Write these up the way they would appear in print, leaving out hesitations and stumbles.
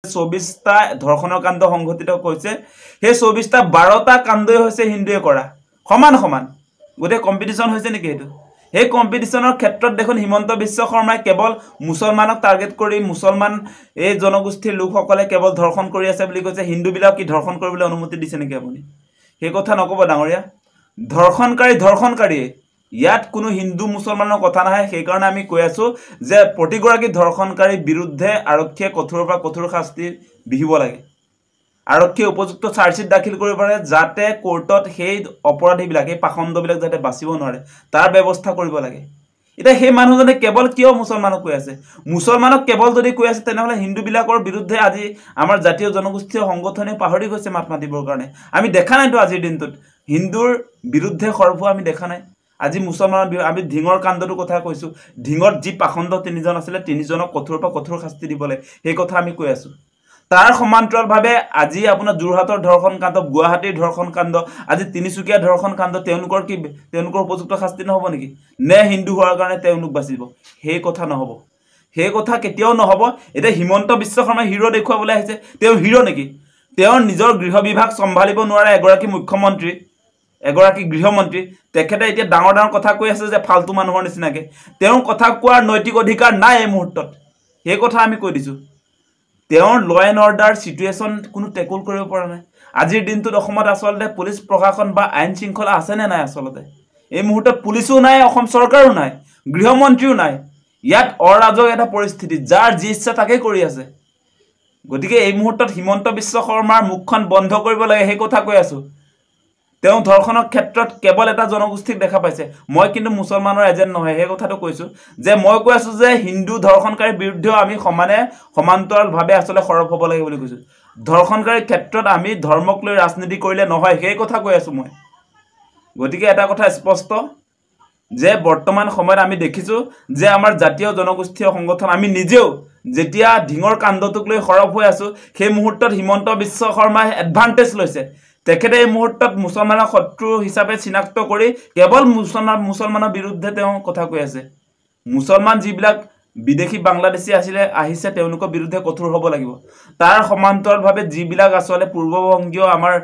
24টা ধৰ্ষণৰ কাণ্ড সংঘটিত হৈছে সেই 24টা 12টা কাণ্ডই হৈছে হিন্দুৱে কৰা সমান সমান গতে কম্পিটিশন হৈছে নেকি এটো এই কম্পিটিশনৰ ক্ষেত্ৰত দেখোন হিমন্ত বিশ্ব শৰ্মাই কেৱল মুছলমানক টাৰ্গেট কৰি মুছলমান এই জনগোষ্ঠীৰ লোকসকলে কেৱল ধৰ্ষণ কৰি আছে বুলি কৈছে হিন্দু বিলাক কি ধৰ্ষণ কৰিবলৈ অনুমতি দিছে নেকি আপুনি সেই কথা নকব ডাঙৰীয়া ধৰ্ষণকাৰী ইয়াত কোনো হিন্দু মুছলমানৰ কথা নাহে সেই কাৰণে আমি কৈ আছো যে প্ৰতিগৰাকী ধৰ্ষণকাৰী বিৰুদ্ধে আৰক্ষীয়ে কঠোৰৰ পৰা কঠোৰ শাস্তি বিহিব লাগে আৰক্ষীয়ে উপযুক্ত চাৰ্জশিট দাখিল কৰিব পাৰে যাতে কোৰ্টত সেই অপৰাধীবিলাক এই পাখণ্ডবিলাক যাতে বাচিব নোৱাৰে তাৰ ব্যৱস্থা কৰিব লাগে এটা সেই মানুহজনে কেৱল কিয় মুছলমানক কৈ আছে মুছলমানক কেৱল যদি কৈ আছে তেনেহলে হিন্দু বিলাকৰ বিৰুদ্ধে আজি আমাৰ জাতীয় জনগোষ্ঠীয় সংগঠনে পাহৰি গৈছে মাত মাতিবৰ কাৰণে আমি দেখা নাইতো আজিৰ দিনটোত হিন্দুৰ বিৰুদ্ধে খৰফু আমি দেখা নাই আজি মুছলমানৰ আমি ঢিঙৰ কাণ্ডৰ কথা কৈছো ঢিঙৰ যি পাখণ্ড তিনিজন আছিল তিনিজনক কঠোৰৰ পৰা কঠোৰ শাস্তি দিবলে সেই কথা আমি কৈ আছো তাৰ সমান্তৰালভাৱে আজি আপোনাৰ যোৰহাটৰ ধৰ্ষণ কাণ্ড গুৱাহাটীৰ ধৰ্ষণ কাণ্ড আজি তিনিচুকীয়া ধৰ্ষণ কাণ্ড তেওঁলোকৰ উপযুক্ত শাস্তি নহব নেকি নে হিন্দু হোৱাৰ কাৰণে তেওঁলোক বাচিব সেই কথা নহব সেই কথা কেতিয়াও নহব এটা হিমন্ত বিশ্ব শৰ্মা হিৰো দেখুৱাবলৈ আহিছে তেওঁ হিৰো নেকি তেওঁ নিজৰ গৃহ বিভাগ সম্ভালিব নোৱাৰা এগৰাকী মুখ্যমন্ত্ৰী এগৰাকী গৃহমন্ত্ৰী তেখেতে এতিয়া ডাঙৰ কথা কৈ আছে যে ফালতু মানুহৰ নিচিনাকে তেওঁ কথা কোৱাৰ নৈতিক অধিকাৰ নাই এই মুহূৰ্তত এই কথা আমি কৈ দিছো তেওঁৰ ল এণ্ড অৰ্ডাৰ সিচুৱেচন কোনো টেকল কৰিব পৰা নাই আজিৰ দিনটোত অসমত আসলতে পুলিচ প্ৰশাসন বা আইন শৃংখলা আছে নে নাই আসলতে এই মুহূৰ্তত পুলিচো নাই অসম চৰকাৰো নাই গৃহমন্ত্ৰীও নাই ইয়াত অৰাজক এটা পৰিস্থিতি যাৰ যি ইচ্ছা তাকে কৰি আছে গতিকে এই মুহূৰ্তত হিমন্ত বিশ্ব শৰ্মাৰ মুখখন বন্ধ কৰিব লাগে সেই কথা কৈ আছো তেওঁ ধৰ্ষণৰ ক্ষেত্ৰত কেৱল এটা জনগোষ্ঠীক দেখা পাইছে মই কিন্তু মুছলমানৰ এজেন্ট নহয় সেই কথাটো কৈছো যে মই কৈ আছো যে হিন্দু ধৰ্ষণকাৰীৰ বিৰুদ্ধে আমি সমান্তৰালভাৱে আসলে খৰব হ'ব লাগে বুলি কৈছো ধৰ্ষণকাৰীৰ ক্ষেত্ৰত আমি ধৰ্মক লৈ ৰাজনীতি কৰিলে নহয় সেই কথা কৈ আছো মই গতিকে এটা কথা স্পষ্ট যে বৰ্তমান সময়ত আমি দেখিছো যে আমাৰ জাতীয় জনগোষ্ঠীয় সংগঠন আমি নিজেও যেতিয়া ঢিঙৰ কাণ্ডটোক লৈ খৰব হৈ আছো সেই মুহূৰ্তত হিমন্ত বিশ্ব শৰ্মাই এডভান্টেজ লৈছে তেখেতে এই মুহূৰ্তত মুছলমানৰ শত্ৰু হিচাপে চিনাক্ত কৰি কেৱল মুছলমানৰ বিৰুদ্ধে তেওঁ কথা কৈ আছে মুছলমান যিবিলাক বিদেশী বাংলাদেশী আহিছে তেওঁলোকৰ বিৰুদ্ধে কঠোৰ হ'ব লাগিব তাৰ সমান্তৰালভাৱে যিবিলাক আসলে পূৰ্ববংগীয় আমাৰ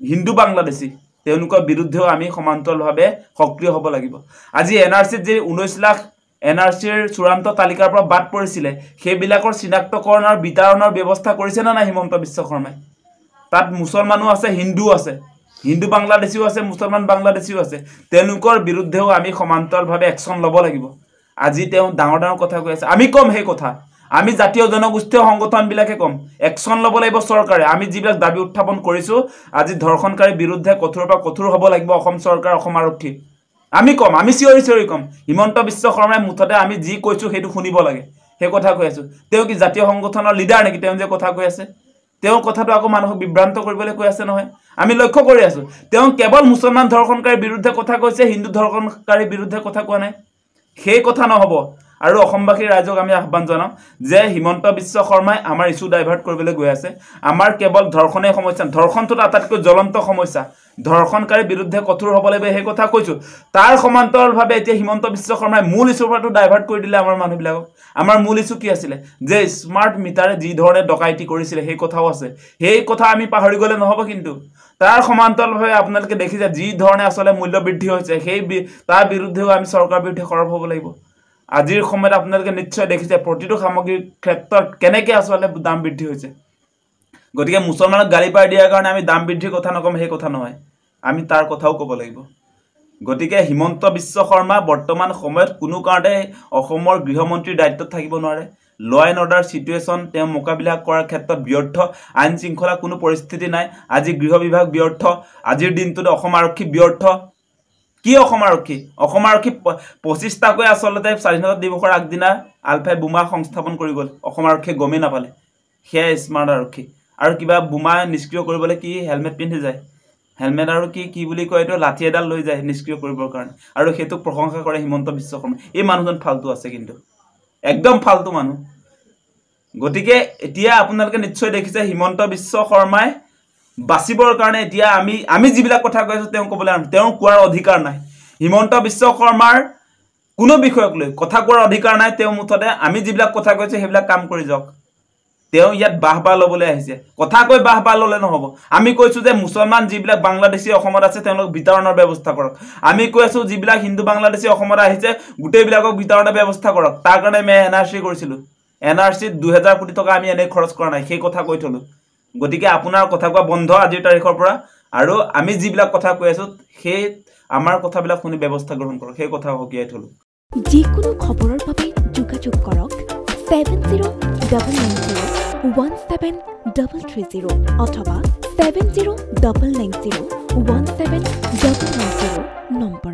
হিন্দু বাংলাদেশী তেওঁলোকৰ বিৰুদ্ধেও আমি সমান্তৰালভাৱে সক্ৰিয় হ'ব লাগিব আজি এনআৰসিত যে 19 লাখ এনআৰসিৰ চূড়ান্ত তালিকাৰ পৰা বাদ পৰিছিলে সেইবিলাকৰ চিনাক্তকৰণৰ বিতৰণৰ ব্যৱস্থা কৰিছে না হিমন্ত বিশ্ব শৰ্মাই তাত মুছলমানো আছে হিন্দু বাংলাদেশীও আছে মুছলমান বাংলাদেশীও আছে তেওঁলোকৰ বিৰুদ্ধেও আমি সমান্তৰালভাৱে একচন ল'ব লাগিব আজি তেওঁ ডাঙৰ কথা কৈ আছে আমি কম সেই কথা আমি জাতীয় জনগোষ্ঠীয় সংগঠন বিলাকে কম একচন ল'ব লাগিব চৰকাৰে আমি যিবিলাক দাবী উত্থাপন কৰিছো আজি ধৰ্ষণকাৰীৰ বিৰুদ্ধে কঠোৰৰ পৰা কঠোৰ হ'ব লাগিব অসম চৰকাৰ অসম আৰক্ষী আমি কম আমি চিঞৰি কম হিমন্ত বিশ্ব শৰ্মাই মুঠতে আমি যি কৈছো সেইটো শুনিব লাগে সেই কথা কৈ আছো তেওঁ কি জাতীয় সংগঠনৰ লিডাৰ নেকি তেওঁ যে কথা কৈ আছে তেওঁ কথাটো আকৌ মানুহক বিভ্ৰান্ত কৰিবলৈ কৈ আছে নহয় আমি লক্ষ্য কৰি আছো তেওঁ কেৱল মুছলমান ধৰ্ষণকাৰীৰ বিৰুদ্ধে কথা কৈছে হিন্দু ধৰ্ষণকাৰীৰ বিৰুদ্ধে কথা কোৱা নাই সেই কথা নহব আৰু অসমবাসী ৰাইজক আমি আহ্বান জনাম যে হিমন্ত বিশ্ব শৰ্মাই আমাৰ ইস্যু ডাইভাৰ্ট কৰিবলৈ গৈ আছে আমাৰ কেৱল ধৰ্ষণে সমস্যা ধৰ্ষণটো আটাইতকৈ জ্বলন্ত সমস্যা ধৰ্ষণকাৰীৰ বিৰুদ্ধে কঠোৰ হ'ব লাগিব সেই কথা কৈছো তাৰ সমান্তৰালভাৱে এতিয়া হিমন্ত বিশ্ব শৰ্মাই মূল ইস্যুটো ডাইভাৰ্ট কৰি দিলে আমাৰ মানুহবিলাকক আমাৰ মূল ইস্যু কি আছিল যে স্মাৰ্ট মিটাৰে যি ধৰণে ডকাইতি কৰিছিল সেই কথাও আছে সেই কথা আমি পাহৰি গলে নহব কিন্তু তাৰ সমান্তৰালভাৱে আপোনালোকে দেখিছে যি ধৰণে আসলে মূল্য বৃদ্ধি হৈছে সেই তাৰ বিৰুদ্ধেও আমি চৰকাৰ বিৰুদ্ধে খৰব হ'ব লাগিব আজিৰ সময়ত আপোনালোকে নিশ্চয় দেখিছে প্ৰতিটো সামগ্ৰীৰ ক্ষেত্ৰত কেনেকৈ আসলে দাম বৃদ্ধি হৈছে গতিকে মুছলমানক গালি পাৰ দিয়াৰ কাৰণে আমি দাম বৃদ্ধিৰ কথা নকম সেই কথা নহয় আমি তাৰ কথাও ক'ব লাগিব গতিকে হিমন্ত বিশ্ব শৰ্মা বৰ্তমান সময়ত কোনো কাৰণে অসমৰ গৃহমন্ত্ৰীৰ দায়িত্বত থাকিব নোৱাৰে ল এণ্ড অৰ্ডাৰ সিচুৱেচন তেওঁ মোকাবিলা কৰাৰ ক্ষেত্ৰত ব্যৰ্থ আইন শৃংখলা কোনো পৰিস্থিতি নাই আজি গৃহ বিভাগ ব্যৰ্থ আজিৰ দিনটোত অসম আৰক্ষী ব্যৰ্থ কি অসম আৰক্ষী 25টাকৈ আসলতে স্বাধীনতা দিৱসৰ আগদিনা আলফাই বোমা সংস্থাপন কৰি গ'ল অসম আৰক্ষীয়ে গমেই নাপালে সেয়া স্মাৰ্ট আৰক্ষী আৰু কিবা বোমা নিষ্ক্ৰিয় কৰিবলৈ কি হেলমেট পিন্ধি যায় হেলমেট আৰু কি বুলি কয় এইটো লাঠি এডাল লৈ যায় নিষ্ক্ৰিয় কৰিবৰ কাৰণে আৰু হেতুক প্ৰশংসা কৰে হিমন্ত বিশ্ব শৰ্মা এই মানুহজন ফালতু আছে কিন্তু একদম ফালতু মানুহ গতিকে এতিয়া আপোনালোকে নিশ্চয় দেখিছে হিমন্ত বিশ্ব শৰ্মাই বাচিবৰ কাৰণে এতিয়া আমি যিবিলাক কথা কৈছো তেওঁ ক'বলৈ তেওঁ কোৱাৰ অধিকাৰ নাই হিমন্ত বিশ্ব শৰ্মাৰ কোনো বিষয়ক লৈ কথা কোৱাৰ অধিকাৰ নাই তেওঁ মুঠতে আমি যিবিলাক কথা কৈছো সেইবিলাক কাম কৰি যাওক তেওঁ ইয়াত বাহবা ল'বলৈ আহিছে কথা কৈ বাহবা ল'লে নহ'ব আমি কৈছো যে মুছলমান যিবিলাক বাংলাদেশী অসমত আছে তেওঁলোক বিতৰণৰ ব্যৱস্থা কৰক আমি কৈ আছো যিবিলাক হিন্দু বাংলাদেশী অসমত আহিছে গোটেইবিলাকক বিতৰণৰ ব্যৱস্থা কৰক তাৰ কাৰণে আমি এনআৰসি কৰিছিলো এনআৰসি 2000 কোটি টকা আমি এনে খৰচ কৰা নাই সেই কথা কৈ থলো গতিকে আপোনাৰ কথা কোৱা বন্ধ আজিৰ তাৰিখৰ পৰা আৰু আমি যিবিলাক কথা কৈ আছো সেই আমাৰ কথাবিলাক শুনি ব্যৱস্থা গ্ৰহণ কৰক সেই কথা হকিয়াই থলো যিকোনো খবৰৰ বাবে যোগাযোগ কৰক 7099017330 অথবা 7099017390 নম্বৰ